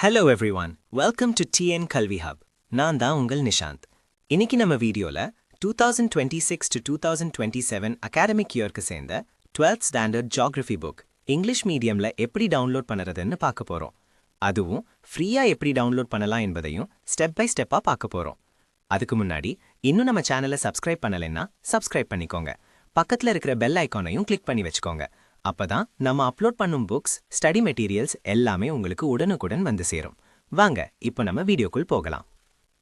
Hello everyone, welcome to TN Kalvi Hub. நான் தான் உங்கள் நிஷாந்த். இன்னைக்கு நம்ம வீடியோல 2026 to 2027 அகாடமிக் இயர்க்கு சேர்ந்த 12th standard geography book English மீடியம்ல எப்படி டவுன்லோட் பண்ணுறதுன்னு பார்க்க போறோம். அதுவும் ஃப்ரீயா எப்படி டவுன்லோட் பண்ணலாம் என்பதையும் ஸ்டெப் பை ஸ்டெப்பா பார்க்க போறோம். அதுக்கு முன்னாடி இன்னும் நம்ம சேனலை சப்ஸ்கிரைப் பண்ணலைன்னா சப்ஸ்கிரைப் பண்ணிக்கோங்க. பக்கத்துல இருக்கிற பெல் ஐகானையும் கிளிக் பண்ணி வச்சுக்கோங்க. அப்பதான் நம்ம அப்லோட் பண்ணும் புக்ஸ், ஸ்டடி மெட்டீரியல்ஸ் எல்லாமே உங்களுக்கு உடனுக்குடன் வந்து சேரும். வாங்க இப்போ நம்ம வீடியோக்குள் போகலாம்.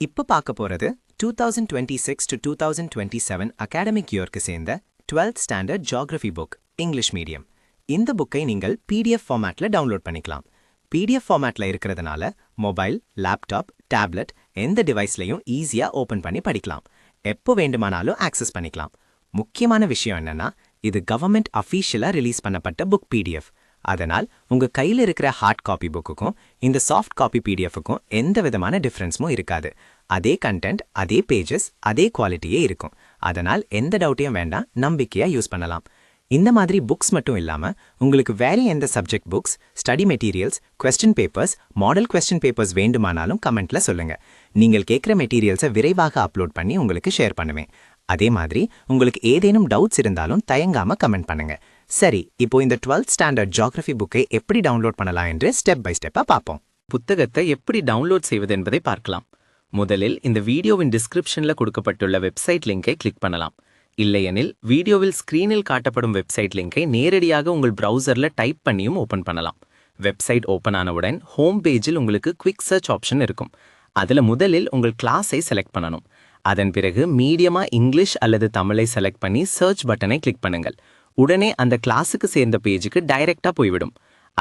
இப்போ பார்க்க போறது 2026 to 2027 அகாடமிக் இயர்க்கு சேர்ந்த 12th standard geography book English medium. இந்த புக்கை நீங்கள் PDF ஃபார்மேட்ல டவுன்லோட் பண்ணிக்கலாம். PDF ஃபார்மேட்ல இருக்கிறதுனால மொபைல், லேப்டாப், டேப்லெட் எந்த டிவைஸ்லையும் ஈஸியா ஓபன் பண்ணி படிக்கலாம். எப்போ வேண்டுமானாலும் ஆக்சஸ் பண்ணிக்கலாம். முக்கியமான விஷயம் என்னன்னா, இது கவர்மெண்ட் அஃபீஷியலா ரிலீஸ் பண்ணப்பட்ட புக் PDF. அதனால் உங்க கையில் இருக்கிற ஹார்ட் காப்பி புக்குக்கும் இந்த சாஃப்ட் காப்பி PDFக்கும் எந்த விதமான டிஃபரன்ஸும் இருக்காது. அதே கண்டென்ட், அதே பேஜஸ், அதே குவாலிட்டியே இருக்கும். அதனால் எந்த டவுட்டையும் வேண்டாம், நம்பிக்கையா யூஸ் பண்ணலாம். இந்த மாதிரி புக்ஸ் மட்டும் இல்லாம உங்களுக்கு வேற எந்த subject books, study materials, question papers, model question papers வேண்டுமானாலும் கமெண்ட்ல சொல்லுங்க. நீங்கள் கேட்குற மெட்டீரியல்ஸை விரைவாக அப்லோட் பண்ணி உங்களுக்கு ஷேர் பண்ணுவேன். அதே மாதிரி உங்களுக்கு ஏதேனும் டவுட்ஸ் இருந்தாலும் தயங்காம கமெண்ட் பண்ணுங்க. சரி, இப்போ இந்த 12th ஸ்டாண்டர்ட் ஜியோகிராஃபி புக்கை எப்படி டவுன்லோட் பண்ணலாம் என்று ஸ்டெப் பை ஸ்டெப்பா பார்ப்போம். புத்தகத்தை எப்படி டவுன்லோட் செய்வது என்பதை பார்க்கலாம். முதலில் இந்த வீடியோவின் டிஸ்கிரிப்ஷன்ல கொடுக்கப்பட்டுள்ள வெப்சைட் லிங்கை கிளிக் பண்ணலாம். இல்லையெனில் வீடியோவில் ஸ்கிரீனில் காட்டப்படும் வெப்சைட் லிங்கை நேரடியாக உங்கள் பிரவுசர்ல டைப் பண்ணியும் ஓபன் பண்ணலாம். வெப்சைட் ஓபன் ஆனவுடன் ஹோம் பேஜில் உங்களுக்கு குவிக் சர்ச் ஆப்ஷன் இருக்கும். அதுல முதலில் உங்கள் கிளாஸை செலக்ட் பண்ணணும். அதன் பிறகு மீடியமா இங்கிலீஷ் அல்லது தமிழை செலக்ட் பண்ணி சர்ச் பட்டனை கிளிக் பண்ணுங்கள். உடனே அந்த கிளாஸுக்கு சேர்ந்த பேஜுக்கு டைரக்டா போய்விடும்.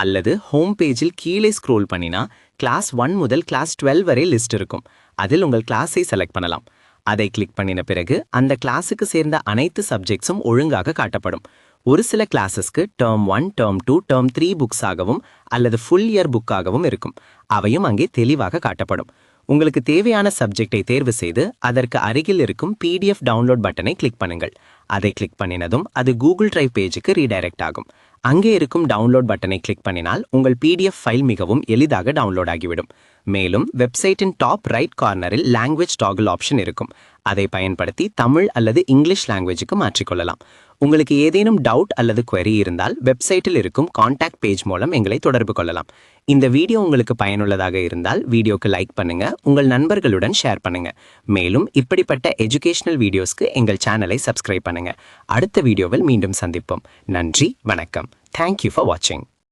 அல்லது ஹோம் பேஜில் கீழே ஸ்க்ரோல் பண்ணினா கிளாஸ் 1 முதல் கிளாஸ் 12 வரை லிஸ்ட் இருக்கும். அதில் உங்கள் கிளாஸை செலக்ட் பண்ணலாம். அதை கிளிக் பண்ணின பிறகு அந்த கிளாஸுக்கு சேர்ந்த அனைத்து சப்ஜெக்ட்ஸும் ஒழுங்காக காட்டப்படும். ஒரு சில கிளாஸஸ்க்கு டேர்ம் 1, டேர்ம் 2, டேர்ம் 3 புக்ஸாகவும் அல்லது ஃபுல் இயர் புக்காகவும் இருக்கும். அவையும் அங்கே தெளிவாக காட்டப்படும். உங்களுக்கு தேவையான சப்ஜெக்டை தேர்வு செய்து அதற்கு அருகில் இருக்கும் PDF டவுன்லோட் பட்டனை கிளிக் பண்ணுங்கள். அதை கிளிக் பண்ணினதும் அது கூகுள் டிரைவ் பேஜுக்கு ரீடைரக்ட் ஆகும். அங்கே இருக்கும் டவுன்லோட் பட்டனை கிளிக் பண்ணினால் உங்கள் PDF ஃபைல் மிகவும் எளிதாக டவுன்லோட் ஆகிவிடும். மேலும் வெப்சைட்டின் டாப் ரைட் கார்னரில் லாங்குவேஜ் டாகிள் ஆப்ஷன் இருக்கும். அதை பயன்படுத்தி தமிழ் அல்லது இங்கிலீஷ் லாங்குவேஜுக்கு மாற்றிக்கொள்ளலாம். உங்களுக்கு ஏதேனும் டவுட் அல்லது query இருந்தால் வெப்சைட்டில் இருக்கும் கான்டாக்ட் பேஜ் மூலம் எங்களை தொடர்பு கொள்ளலாம். இந்த வீடியோ உங்களுக்கு பயனுள்ளதாக இருந்தால் வீடியோக்கு லைக் பண்ணுங்க, உங்கள் நண்பர்களுடன் ஷேர் பண்ணுங்க. மேலும் இப்படிப்பட்ட எஜுகேஷனல் வீடியோஸ்க்கு எங்கள் சேனலை சப்ஸ்கிரைப் பண்ணுங்க. அடுத்த வீடியோவில் மீண்டும் சந்திப்போம். நன்றி, வணக்கம். Thank you for watching.